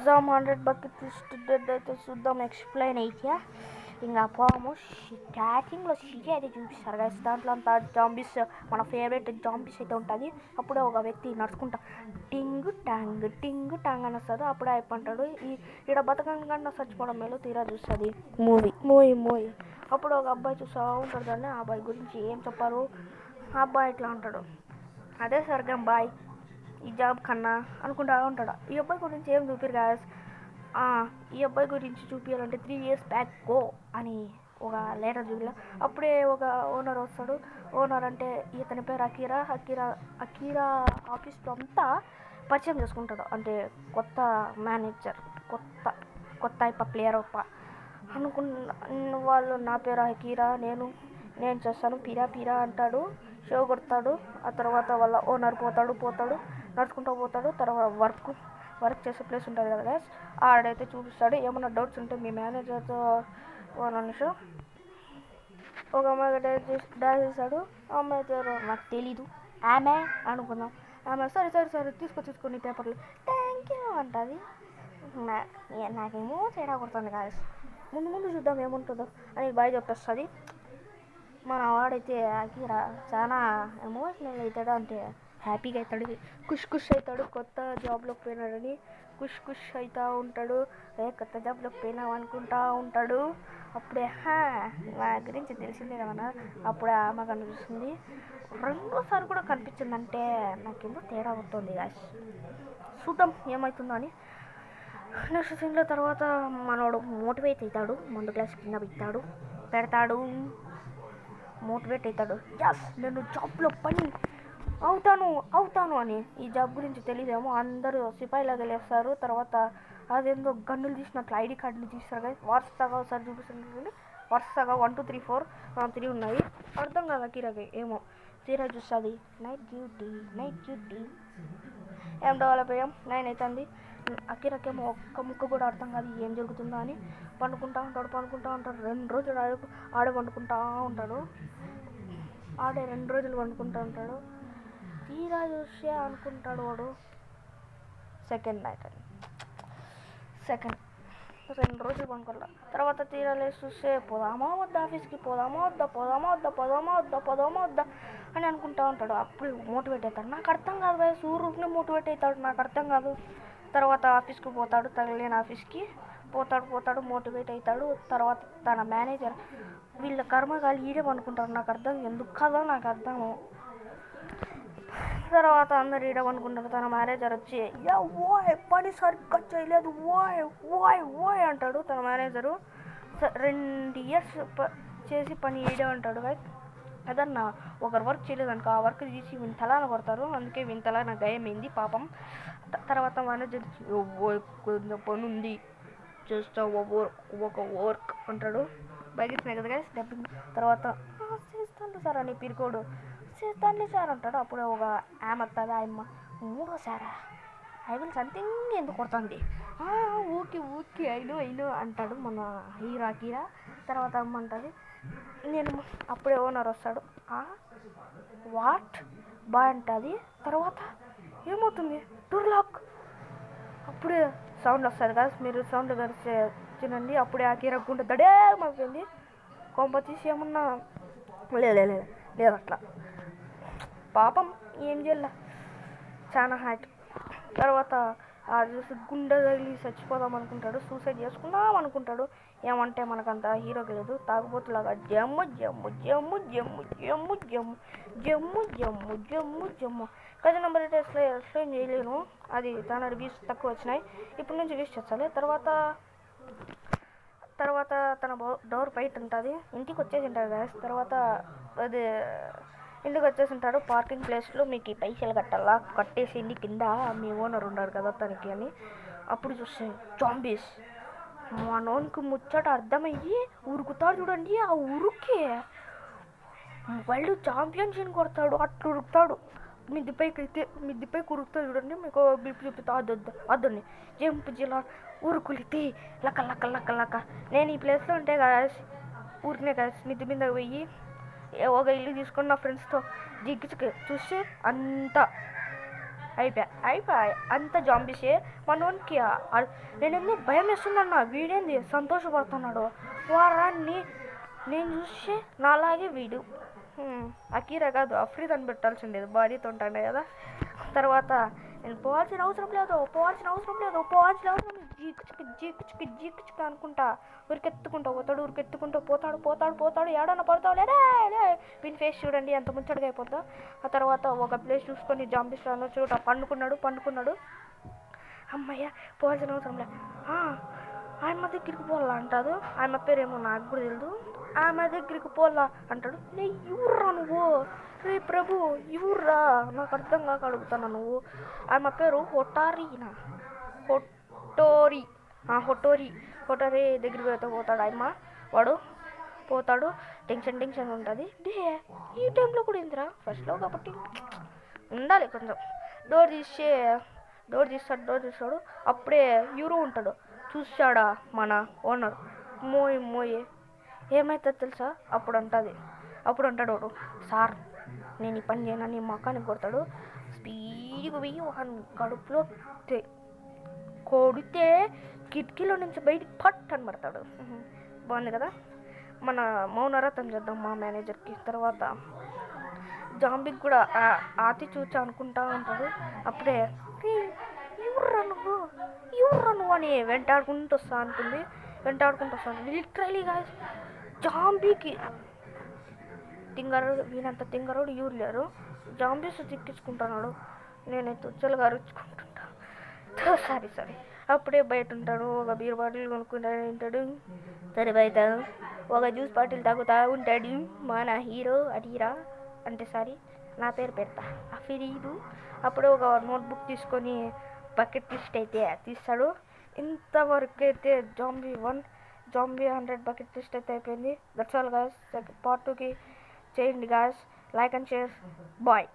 Exam 100 bucket list అయితే చూద్దాం explain అయితే ఇంకా పోము స్టార్టింగ్లో షిజీ అయితే చూపిస్తారు కదా దాంట్లో అంతా జాంబీస్ మన ఫేవరెట్ జాంబీస్ అయితే ఉంటుంది. అప్పుడే ఒక వ్యక్తి నడుచుకుంటా టింగ్ టాంగ్ అని వస్తుంది. అప్పుడే అయిపోంటాడు ఈడ బతకం కన్నా చచ్చిపోవడం మేలు తీరా చూస్తుంది మూవీ. అప్పుడు ఒక అబ్బాయి చూస్తూ ఉంటాడు దాన్ని. ఆ అబ్బాయి గురించి ఏం చెప్పారు, ఆ అబ్బాయి ఇట్లా ఉంటాడు, అదే స్వర్గం బాయ్ ఈ జాబ్ కన్నా అనుకుంటా ఉంటాడు. ఈ అబ్బాయి గురించి ఏం చూపిరు గాయస్. ఈ అబ్బాయి గురించి చూపించాలంటే 3 years బ్యాక్ గో అని ఒక లెటర్ చూపిలా. అప్పుడే ఒక ఓనర్ వస్తాడు. ఓనర్ అంటే ఇతని పేరు అకీరా ఆఫీస్లో అంతా పరిచయం చేసుకుంటాడు. అంటే కొత్త మేనేజర్ కొత్త ప్లేయర్ అనుకున్న వాళ్ళు, నా పేరు అకీరా, నేను చేస్తాను పీరా అంటాడు. షో కొడతాడు. ఆ తర్వాత వాళ్ళ ఓనర్ పోతాడు నడుచుకుంటూ పోతాడు. తర్వాత వర్క్ చేసే ప్లేస్ ఉంటుంది కదా గైస్, ఆడైతే చూపిస్తాడు. ఏమన్నా డౌట్స్ ఉంటే మీ మేనేజర్తో షో ఒక అమ్మాయి డాన్స్ చేస్తాడు. ఆ అమ్మాయి పేరు నాకు తెలీదు, ఆమె అనుకుందాం. ఆమె సరే తీసుకోండి పేపర్లు థ్యాంక్ యూ అంటుంది. నాకేమో తేడా కొడుతుంది గాయస్. ముందు చూద్దాం ఏముంటుందో అని బాయ్ చెప్పేస్తుంది. మన వాడైతే అకీరా చాలా ఎమోషనల్ అవుతాడు. అంటే హ్యాపీగా అవుతాడు, ఖుష్ అవుతాడు. కొత్త జాబ్లోకి పోయినాడని ఖుష్ అవుతూ ఉంటాడు. కొత్త జాబ్లోకి పోయినావు అనుకుంటా ఉంటాడు. అప్పుడే నా గురించి తెలిసిందే కదా. అప్పుడే ఆమె కనిపిస్తుంది. రెండోసారి కూడా కనిపించిందంటే నాకెందుకు తేడా అవుతుంది గాయస్. చూద్దాం ఏమవుతుందో అని. నెక్స్ట్ సీన్లో తర్వాత మనోడు మోటివేట్ అవుతాడు. ముందు క్లాస్ కింద పెడతాడు మోటివేట్ అవుతాడు. ఎస్ నేను జాబ్లో పని అవుతాను అని. ఈ జాబ్ గురించి తెలియదేమో, అందరూ సిపాయిలాగా లేస్తారు. తర్వాత అదేందో గన్నులు తీసినట్లు ఐడి కార్డులు తీస్తారు కదా, వరుసగా ఒకసారి చూపిస్తుంది. వరుసగా 1 2 3 4 3 ఉన్నాయి. అర్థం కాదు అకీరాకి ఏమో. తీరా చూస్తుంది నైట్ డ్యూటీ ఏం డెవలప్ అయ్యాం 9 అవుతుంది. అకీరాకేమో ఒక్క ముక్క కూడా అర్థం కాదు ఏం జరుగుతుందో అని. పండుకుంటా ఉంటాడు. 2 రోజులు ఆడే పండుకుంటా ఉంటాడు. 2 రోజులు పండుకుంటూ ఉంటాడు. తీరా చూస్తే అనుకుంటాడు వాడు సెకండ్ నైట్ అని. 2 రోజులు పండుకోవాలి. తర్వాత తీరా లేచి చూస్తే పోదామా వద్దా ఆఫీస్కి పోదామా వద్దా అని అనుకుంటా ఉంటాడు. అప్పుడు మోటివేట్ అవుతాడు. నాకు అర్థం కాదు భయ సూర్యుడిని మోటివేట్ అవుతాడు, నాకు అర్థం కాదు. తర్వాత ఆఫీస్కి పోతాడు. తగిలిన ఆఫీస్కి పోతాడు మోటివేట్ అవుతాడు. తర్వాత తన మేనేజర్ వీళ్ళ కర్మగాలి ఈడే అనుకుంటారు. నాకు అర్థం ఎందుకు కాదో నాకు అర్థము. తర్వాత అందరు ఈడ అనుకుంటారు. తన మేనేజర్ వచ్చి పని సరిగ్గా చేయలేదు ఓయ్ అంటాడు. తన మేనేజరు 2 years చేసి పని ఈడే అంటాడు. ఏదన్నా ఒకరు వర్క్ చేయలేదనుకో ఆ వర్క్ తీసి వింతలాన కొడతారు. అందుకే వింతలాన గాయమైంది పాపం. తర్వాత మేనేజర్ కొంచెం పని ఉంది చేస్తావు ఒక వర్క్ అంటాడు. బయటికి కదా గైస్ డబ్బింగ్. తర్వాత చేస్తాను సార్ అని పిరుకోడు చేస్తాను సార్ అంటాడు. అప్పుడు ఒక ఆమె వస్తుంది. ఆయమ్మ 3సారా ఐ విల్ సంథింగ్ ఎందుకు కొడుతుంది. ఓకే అయినో అంటాడు మన హీరా. తర్వాత అమ్మంటుంది నేను. అప్పుడే ఓనర్ వస్తాడు. వాట్ బాయ్ అంటుంది. తర్వాత ఏమవుతుంది డోర్ లాక్. అప్పుడే సౌండ్ వస్తుంది కదా, మీరు సౌండ్ కలిసి తినండి. అప్పుడే అకీరా గుండె దడేమైపోయింది. కొంప తీసి ఏమన్నా లేదు అట్లా పాపం ఏం చేయాల చాలా హ్యాట్. తర్వాత చూసి గుండె తగిలి చచ్చిపోదాం అనుకుంటాడు. సూసైడ్ చేసుకుందాం అనుకుంటాడు. ఏమంటే మనకంత హీరోకి లేదు, తాగుబోతులాగా జమ్ము గజ నెంబర్ ఎక్స్ప్లెయిన్ చేయలేను. అది చాలా రివ్యూస్ తక్కువ వచ్చినాయి. ఇప్పుడు నుంచి రివ్యూస్ చేస్తాను. తర్వాత తన డోర్ బయట ఉంటుంది. ఇంటికి వచ్చేసి ఉంటాడు కదా. తర్వాత అది ఇంటికి వచ్చేసి ఉంటాడు. పార్కింగ్ ప్లేస్లో మీకు పైసలు కట్టేసింది కింద మీ ఓనర్ ఉన్నారు కదా తనకి అని. అప్పుడు చూస్తే జాంబీస్ మనోనికి ముచ్చట అర్థమయ్యి ఉరుకుతాడు చూడండి. ఆ ఉరుకే వాళ్ళు ఛాంపియన్షిప్ కొడతాడు. అట్లా ఉరుకుతాడు. మిద్దిపైకి ఉరుకుతాడు చూడండి. మీకు బిల్పు చూపుతా అద్దని జంప్ జిలా ఉరుకులితే లక్క. నేను ఈ ప్లేస్లో ఉంటే కదా ఊరికనే కదా మిద్ది మీద పోయి ఒక ఇల్లు తీసుకొని నా ఫ్రెండ్స్తో జిగ్గిచ్చుకు చూస్తే అంతా అయిపోయా అంత జాంబీసే మనోనికి. నేనేందో భయం వేస్తుందన్న, వీడేంది సంతోషపడుతున్నాడు. వారాన్ని నేను చూస్తే నాలాగే వీడు. అకీరా కాదు అఫ్రీద్ అని పెట్టాల్సిండేది, బాడీతో ఉంటాడే కదా. తర్వాత నేను పోవాల్సిన అవసరం లేదు జీకుచుకి అనుకుంటా ఉరికెత్తుకుంటూ పోతాడు ఏడన్నా పడతావు లేదే. వీని ఫేస్ చూడండి ఎంత ముచ్చటగా అయిపోతుందో. ఆ తర్వాత ఒక ప్లేస్ చూసుకొని జాంబీస్ చోట పండుకున్నాడు. అమ్మయ్య పోవాల్సిన అవసరం లేదు. ఆమె దగ్గరికి పోవాలా అంటాడు. ఆమె పేరేమో నాకు కూడా తెలియదు. ఆమె దగ్గరికి పోవాలా అంటాడు. నే ఇవ్వరా నువ్వు, రే ప్రభు ఇవ్వరా, నాకు అర్థం కాక అడుగుతాను నువ్వు. ఆమె పేరు హొటోరి దగ్గరికి పోతాడు. ఆయమ్మ వాడు పోతాడు. టెన్షన్ ఉంటుంది. ఈ టైంలో కూడా ఏందిరా, ఫస్ట్లో కాబట్టి ఉండాలి కొంచెం. డోర్ తీస్తాడు. అప్పుడే యూరో ఉంటాడు. చూసాడా మన ఓనర్, మోయే ఏమైతుంది తెలుసా. అప్పుడు అంటాడు వాడు, సార్ నేను ఈ పని చేయనని మకానికి కొడతాడు. స్పీడ్గా పోయి వాడిని కడుపులో కొడితే కిటికీలో నుంచి బయటికి పట్ అని పడతాడు. బాగుంది కదా. మన మౌనరథం చేద్దాం మా మేనేజర్కి. తర్వాత జాంబీకి కూడా ఆతి చూచా అనుకుంటా ఉంటాడు. అప్పుడే ఇవ్వరా నువ్వు అని వెంటాడుకుంటూ వస్తాను. లిటరలీ గాయ్స్, జాంబీకి వీనంత తింగరోడు ఎవరు లేరు. జాంబీస్ తిక్కించుకుంటున్నాడు. నేనైతే ఉచ్చలుగా అరుచుకుంటుంటా. సారీ అప్పుడే బయట ఉంటాడు. ఒక బీర్ బాటిల్ కొనుక్కుంటాడు. సరే బయట ఒక జ్యూస్ బాటిల్ తాగుతా ఉంటాడు. మన హీరో అడిరా అంటే సారీ నా పేరు పెడతా అఫ్రీదు. అప్పుడే ఒక నోట్బుక్ తీసుకొని బకెట్ లిస్ట్ అయితే తీస్తాడు. ఇంతవరకు అయితే జాంబీ 100 బకెట్ లిస్ట్ అయితే అయిపోయింది. That's all guys. పార్ట్ 2కి చేయండి guys, like and share. Bye.